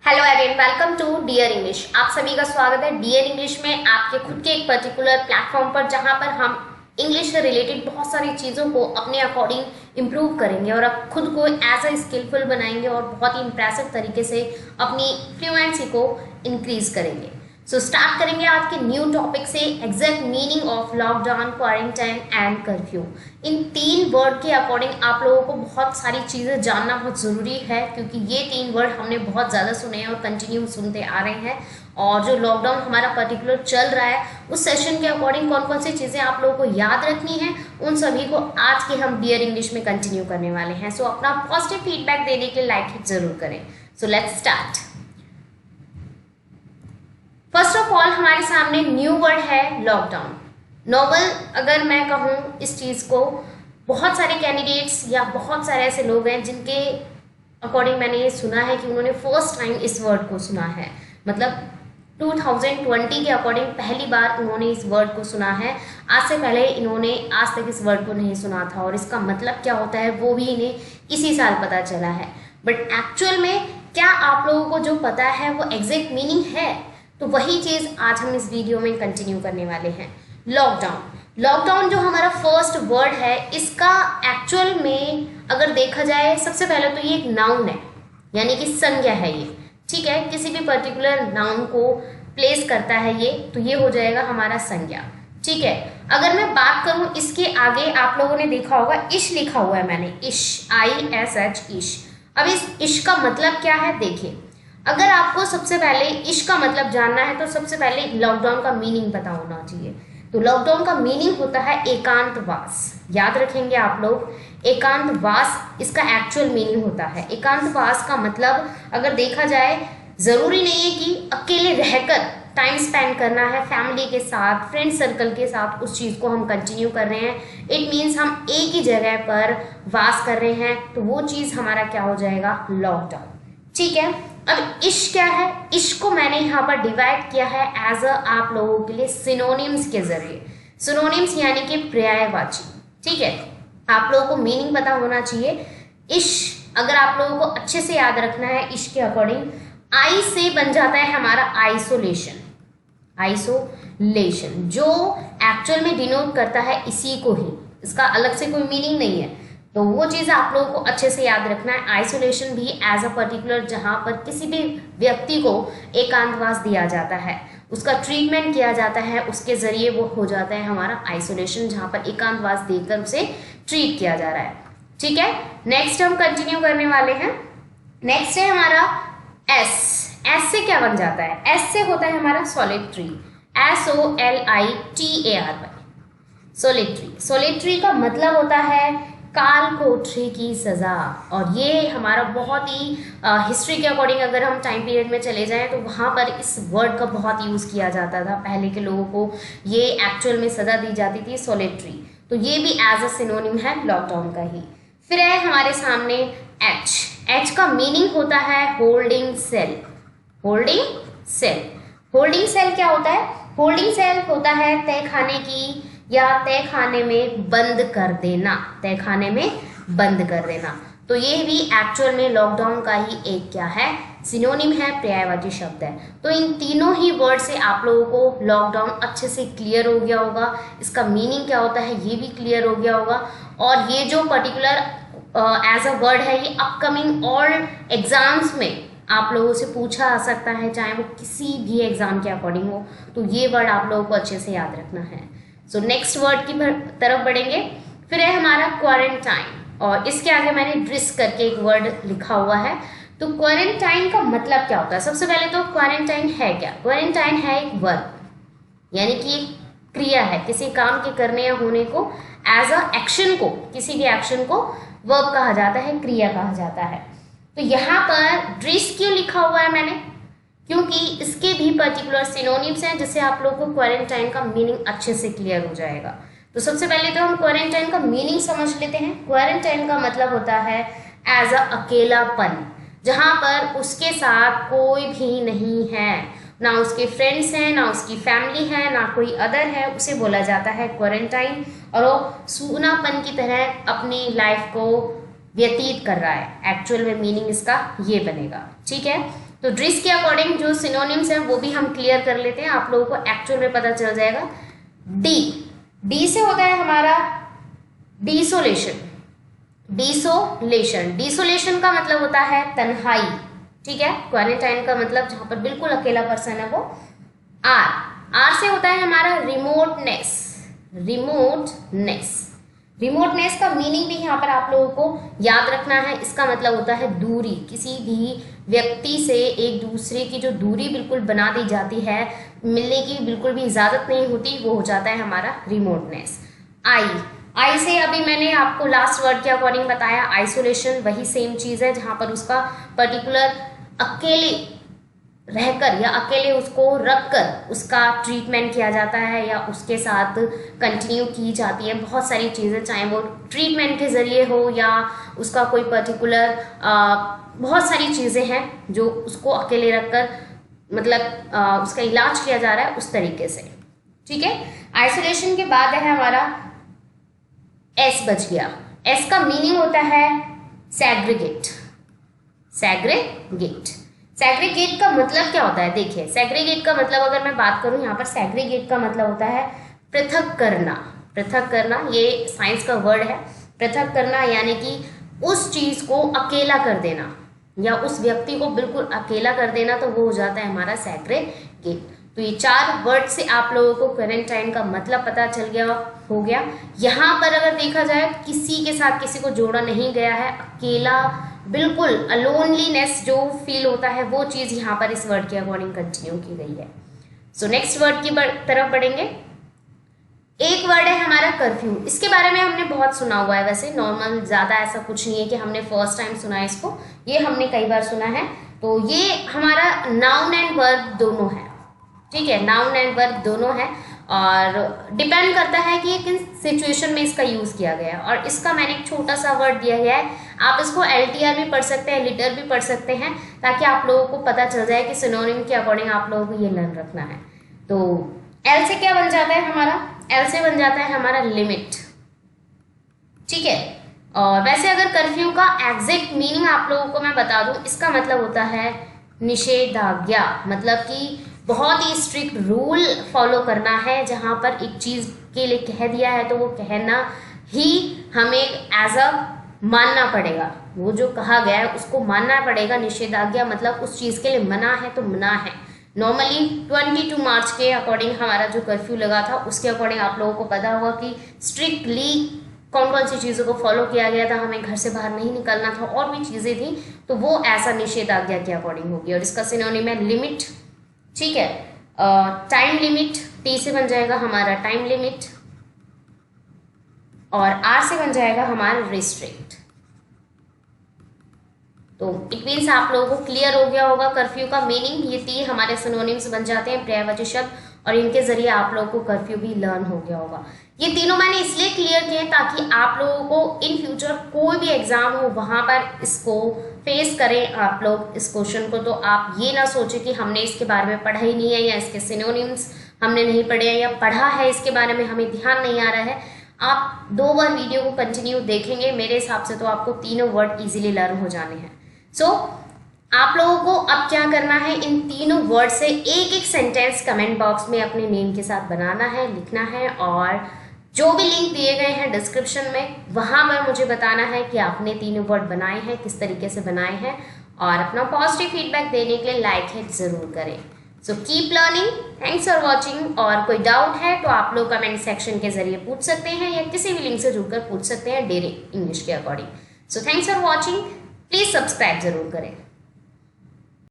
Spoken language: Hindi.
Hello everyone, welcome to dear English. आप सभी का स्वागत है डियर इंग्लिश में, आपके खुद के एक पर्टिकुलर प्लेटफॉर्म पर, जहां पर हम इंग्लिश से रिलेटेड बहुत सारी चीज़ों को अपने अकॉर्डिंग इम्प्रूव करेंगे और अब खुद को एज अ स्किलफुल बनाएंगे और बहुत ही इंप्रेसिव तरीके से अपनी फ्लुएंसी को इंक्रीज करेंगे। सो स्टार्ट करेंगे आज के न्यू टॉपिक से, exact meaning of lockdown, quarantine and curfew. इन तीन वर्ड के अकॉर्डिंग आप लोगों को बहुत सारी चीज़ें जानना बहुत ज़रूरी है, क्योंकि ये तीन वर्ड हमने बहुत ज़्यादा सुने हैं और कंटिन्यू सुनते आ रहे हैं। और जो लॉकडाउन हमारा पर्टिकुलर चल रहा है, उस सेशन के अकॉर्डिंग कौन कौन सी चीज़ें आप लोगों को याद रखनी है, उन सभी को आज के हम डियर इंग्लिश में कंटिन्यू करने वाले हैं। सो अपना पॉजिटिव फीडबैक देने के लिए लाइक हिट जरूर करें। So let's start. First of all हमारे सामने न्यू वर्ड है लॉकडाउन। नॉवल अगर मैं कहूँ इस चीज़ को, बहुत सारे कैंडिडेट्स या बहुत सारे ऐसे लोग हैं जिनके अकॉर्डिंग मैंने ये सुना है कि उन्होंने फर्स्ट टाइम इस वर्ड को सुना है, मतलब 2020 के अकॉर्डिंग पहली बार उन्होंने इस वर्ड को सुना है। आज से पहले इन्होंने आज तक इस वर्ड को नहीं सुना था और इसका मतलब क्या होता है वो भी इन्हें इसी साल पता चला है। बट एक्चुअल में क्या आप लोगों को जो पता है वो एग्जैक्ट मीनिंग है? तो वही चीज़ आज हम इस वीडियो में कंटिन्यू करने वाले हैं। लॉकडाउन। लॉकडाउन जो हमारा फर्स्ट वर्ड है, इसका एक्चुअल में अगर देखा जाए, सबसे पहले तो ये एक नाउन है, यानी कि संज्ञा है ये, ठीक है। किसी भी पर्टिकुलर नाउन को प्लेस करता है ये, तो ये हो जाएगा हमारा संज्ञा, ठीक है। अगर मैं बात करूं इसके आगे, आप लोगों ने देखा होगा इश लिखा हुआ है मैंने, इश, ISH, इश। अब इस इश का मतलब क्या है देखिए। अगर आपको सबसे पहले इश का मतलब जानना है तो सबसे पहले लॉकडाउन का मीनिंग पता होना चाहिए। तो लॉकडाउन का मीनिंग होता है एकांतवास। याद रखेंगे आप लोग, एकांतवास इसका एक्चुअल मीनिंग होता है। एकांतवास का मतलब अगर देखा जाए, जरूरी नहीं है कि अकेले रहकर टाइम स्पेंड करना है फैमिली के साथ, फ्रेंड सर्कल के साथ, उस चीज़ को हम कंटिन्यू कर रहे हैं। इट मीन्स हम एक ही जगह पर वास कर रहे हैं, तो वो चीज़ हमारा क्या हो जाएगा, लॉकडाउन, ठीक है। अब इश क्या है? इश को मैंने यहाँ पर डिवाइड किया है एज अ आप लोगों के लिए सिनोनिम्स के जरिए। सिनोनिम्स यानी कि पर्यायवाची, ठीक है। आप लोगों को मीनिंग पता होना चाहिए। इश अगर आप लोगों को अच्छे से याद रखना है, इश के अकॉर्डिंग आई से बन जाता है हमारा आइसोलेशन। आइसोलेशन जो एक्चुअल में डिनोट करता है इसी को ही, इसका अलग से कोई मीनिंग नहीं है। तो वो चीज़ आप लोगों को अच्छे से याद रखना है। आइसोलेशन भी एज अ पर्टिकुलर, जहाँ पर किसी भी व्यक्ति को एकांतवास दिया जाता है, उसका ट्रीटमेंट किया जाता है, उसके जरिए वो हो जाता है हमारा आइसोलेशन, जहाँ पर एकांतवास देकर उसे ट्रीट किया जा रहा है, ठीक है। नेक्स्ट हम कंटिन्यू करने वाले हैं। नेक्स्ट है हमारा एस। एस से क्या बन जाता है? एस से होता है हमारा सॉलिटरी, SOLITARY, सॉलिटरी। सॉलिटरी का मतलब होता है काल कोठरी की सजा। और ये हमारा बहुत ही हिस्ट्री के अकॉर्डिंग अगर हम टाइम पीरियड में चले जाएं तो वहाँ पर इस वर्ड का बहुत यूज़ किया जाता था। पहले के लोगों को ये एक्चुअल में सजा दी जाती थी, सॉलिटरी। तो ये भी एज अ सिनोनिम है लॉकडाउन का ही। फिर है हमारे सामने एच। एच का मीनिंग होता है holding cell. Holding cell. Holding cell क्या होता है? होल्डिंग सेल होता है तय खाने की या तय खाने में बंद कर देना, तय खाने में बंद कर देना। तो ये भी एक्चुअल में लॉकडाउन का ही एक क्या है, सिनोनिम है, पर्यायवाची शब्द है। तो इन तीनों ही वर्ड से आप लोगों को लॉकडाउन अच्छे से क्लियर हो गया होगा, इसका मीनिंग क्या होता है ये भी क्लियर हो गया होगा। और ये जो पर्टिकुलर एज अ वर्ड है, ये अपकमिंग ऑल एग्जाम्स में आप लोगों से पूछा आ सकता है, चाहे वो किसी भी एग्जाम के अकॉर्डिंग हो। तो ये वर्ड आप लोगों को अच्छे से याद रखना है। सो नेक्स्ट वर्ड की तरफ बढ़ेंगे। फिर है हमारा क्वारंटाइन, और इसके आगे मैंने ड्रिस करके एक वर्ड लिखा हुआ है। तो क्वारंटाइन का मतलब क्या होता है? सबसे पहले तो क्वारंटाइन है क्या? क्वारंटाइन है एक वर्ब, यानी कि एक क्रिया है, किसी काम के करने या होने को एज अ एक्शन को, किसी भी एक्शन को वर्ब कहा जाता है, क्रिया कहा जाता है। तो यहाँ पर ड्रिस क्यों लिखा हुआ है मैंने? क्योंकि इसके भी पर्टिकुलर सिनोनिम्स हैं, जिससे आप लोगों को क्वारंटाइन का मीनिंग अच्छे से क्लियर हो जाएगा। तो सबसे पहले तो हम क्वारंटाइन का मीनिंग समझ लेते हैं। क्वारंटाइन का मतलब होता है एज अ अकेलापन, जहाँ पर उसके साथ कोई भी नहीं है, ना उसके फ्रेंड्स हैं, ना उसकी फैमिली है, ना कोई अदर है, उसे बोला जाता है क्वारंटाइन। और वो सूनापन की तरह अपनी लाइफ को व्यतीत कर रहा है। एक्चुअल में मीनिंग इसका ये बनेगा, ठीक है। तो ड्रिस के अकॉर्डिंग जो सिनोनिम्स हैं वो भी हम क्लियर कर लेते हैं, आप लोगों को एक्चुअल में पता चल जाएगा। डी से होता है हमारा डिसोलेशन। डिसोलेशन का मतलब होता है तन्हाई, ठीक है। क्वारंटाइन का मतलब जहां पर बिल्कुल अकेला पर्सन है वो। आर से होता है हमारा रिमोटनेस। रिमोटनेस का मीनिंग भी यहाँ पर आप लोगों को याद रखना है। इसका मतलब होता है दूरी, किसी भी व्यक्ति से एक दूसरे की जो दूरी बिल्कुल बना दी जाती है, मिलने की बिल्कुल भी इजाजत नहीं होती, वो हो जाता है हमारा रिमोटनेस। आई से अभी मैंने आपको लास्ट वर्ड के अकॉर्डिंग बताया, आइसोलेशन, वही सेम चीज है जहां पर उसका पर्टिकुलर अकेले रहकर या अकेले उसको रखकर उसका ट्रीटमेंट किया जाता है या उसके साथ कंटिन्यू की जाती है बहुत सारी चीज़ें, चाहे वो ट्रीटमेंट के जरिए हो या उसका कोई पर्टिकुलर बहुत सारी चीज़ें हैं जो उसको अकेले रखकर मतलब उसका इलाज किया जा रहा है उस तरीके से, ठीक है। आइसोलेशन के बाद है हमारा एस बच गया। एस का मीनिंग होता है सैग्रीगेट। सैग्रीगेट का मतलब क्या होता है? देखिए, सैग्रीगेट का मतलब अगर मैं बात करूं यहाँ पर, सैग्रीगेट का मतलब होता है पृथक करना। ये साइंस का वर्ड है। पृथक करना यानी कि उस चीज को अकेला कर देना या उस व्यक्ति को बिल्कुल अकेला कर देना, तो वो हो जाता है हमारा सैग्रीगेट। तो ये 4 वर्ड से आप लोगों को क्वारंटाइन का मतलब पता चल गया हो गया। यहाँ पर अगर देखा जाए किसी के साथ किसी को जोड़ा नहीं गया है, अकेला बिल्कुल अलोनलीनेस जो फील होता है वो चीज यहाँ पर इस वर्ड के अकॉर्डिंग कंटिन्यू की गई है। सो नेक्स्ट वर्ड की तरफ बढ़ेंगे। एक वर्ड है हमारा कर्फ्यू। इसके बारे में हमने बहुत सुना हुआ है, वैसे नॉर्मल, ज्यादा ऐसा कुछ नहीं है कि हमने फर्स्ट टाइम सुना है इसको, ये हमने कई बार सुना है। तो ये हमारा नाउन एंड वर्ब दोनों है, ठीक है, नाउन एंड वर्ब दोनों है और डिपेंड करता है कि किस सिचुएशन में इसका यूज किया गया है। और इसका मैंने एक छोटा सा वर्ड दिया गया है, आप इसको LTR भी पढ़ सकते हैं, लिटर भी पढ़ सकते हैं, ताकि आप लोगों को पता चल जाए कि सिनोनिम के अकॉर्डिंग आप लोगों को ये लर्न रखना है। तो एल से क्या बन जाता है हमारा? एल से बन जाता है हमारा लिमिट, ठीक है। और वैसे अगर कर्फ्यू का एग्जैक्ट मीनिंग आप लोगों को मैं बता दूं, इसका मतलब होता है निषेधाज्ञा, मतलब कि बहुत ही स्ट्रिक्ट रूल फॉलो करना है। जहां पर एक चीज के लिए कह दिया है तो वो कहना ही हमें एज अ मानना पड़ेगा, वो जो कहा गया है उसको मानना पड़ेगा। निषेधाज्ञा मतलब उस चीज के लिए मना है तो मना है। नॉर्मली 22 मार्च के अकॉर्डिंग हमारा जो कर्फ्यू लगा था उसके अकॉर्डिंग आप लोगों को पता होगा कि स्ट्रिक्टली कौन कौन सी चीज़ों को फॉलो किया गया था, हमें घर से बाहर नहीं निकलना था और भी चीज़ें थी, तो वो ऐसा निषेधाज्ञा के अकॉर्डिंग होगी। और इसका सिनोनिम है लिमिट, ठीक है। टाइम लिमिट, टी से बन जाएगा हमारा टाइम लिमिट और आर से बन जाएगा हमारा रिस्ट्रिक्ट। तो इट मीन्स आप लोगों को क्लियर हो गया होगा कर्फ्यू का मीनिंग। ये 3 हमारे सिनोनिम्स बन जाते हैं, पर्यायवाची शब्द, और इनके जरिए आप लोगों को कर्फ्यू भी लर्न हो गया होगा। ये तीनों मैंने इसलिए क्लियर किए ताकि आप लोगों को इन फ्यूचर कोई भी एग्जाम हो वहां पर इसको फेस करें आप लोग इस क्वेश्चन को, तो आप ये ना सोचें कि हमने इसके बारे में पढ़ा ही नहीं है या इसके सिनोनिम्स हमने नहीं पढ़े हैं या पढ़ा है इसके बारे में हमें ध्यान नहीं आ रहा है। आप 2 बार वीडियो को कंटिन्यू देखेंगे, मेरे हिसाब से तो आपको तीनों वर्ड इजीली लर्न हो जाने हैं। सो आप लोगों को अब क्या करना है, इन तीनों वर्ड से एक एक सेंटेंस कमेंट बॉक्स में अपने नेम के साथ बनाना है, लिखना है, और जो भी लिंक दिए गए हैं डिस्क्रिप्शन में वहां पर मुझे बताना है कि आपने तीनों वर्ड बनाए हैं, किस तरीके से बनाए हैं, और अपना पॉजिटिव फीडबैक देने के लिए लाइक हिट जरूर करें। So keep learning, thanks for watching. और कोई डाउट है तो आप लोग कमेंट सेक्शन के जरिए पूछ सकते हैं या किसी भी लिंक से जुड़कर पूछ सकते हैं डेली इंग्लिश के according. So thanks for watching, please subscribe जरूर करें।